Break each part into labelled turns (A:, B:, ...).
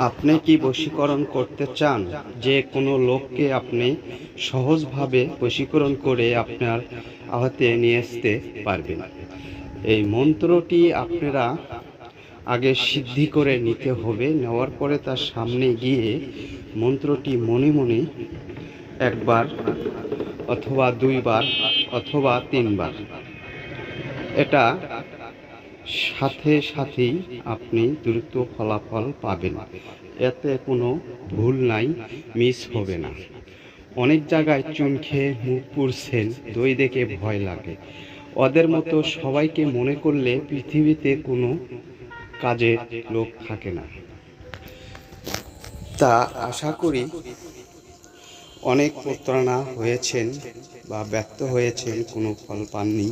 A: আপনি কি বশীকরণ করতে চান? যে কোনো লোককে আপনি সহজভাবে বশীকরণ করে আপনার আওতায় নিয়ে আসতে পারবেন। এই মন্ত্রটি আপনারা আগে সিদ্ধি করে নিতে হবে। নেওয়ার পরে তার সামনে গিয়ে মন্ত্রটি মনে মনে একবার অথবা ২ বার অথবা ৩ বার, এটা সাথে সাথেই আপনি দ্রুত ফলাফল পাবেন। এতে কোনো ভুল নাই, মিস হবে না। অনেক জায়গায় চুন খেয়ে মুখ পুড়ছেন, দই দেখে ভয় লাগে। ওদের মতো সবাইকে মনে করলে পৃথিবীতে কোনো কাজের লোক থাকে না। তা আশা করি অনেক প্রতারণা হয়েছেন বা ব্যর্থ হয়েছেন, কোনো ফল পাননি।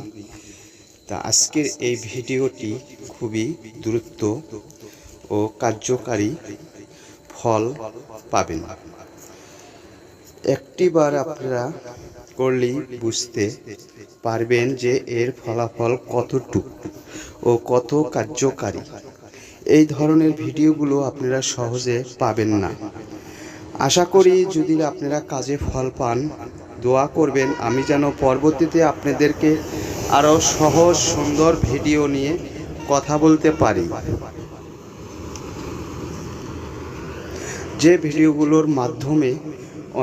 A: তা আজকের এই ভিডিওটি খুবই দ্রুত ও কার্যকারী ফল পাবেন। একটিবার আপনারা করলেই বুঝতে পারবেন যে এর ফলাফল কতটুকু ও কত কার্যকারী। এই ধরনের ভিডিওগুলো আপনারা সহজে পাবেন না। আশা করি যদি আপনারা কাজে ফল পান, দোয়া করবেন আমি যেন পরবর্তীতে আপনাদেরকে আরও সহজ সুন্দর ভিডিও নিয়ে কথা বলতে পারি, যে ভিডিওগুলোর মাধ্যমে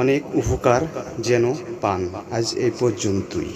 A: অনেক উপকার যেন পান। আজ এই পর্যন্তই।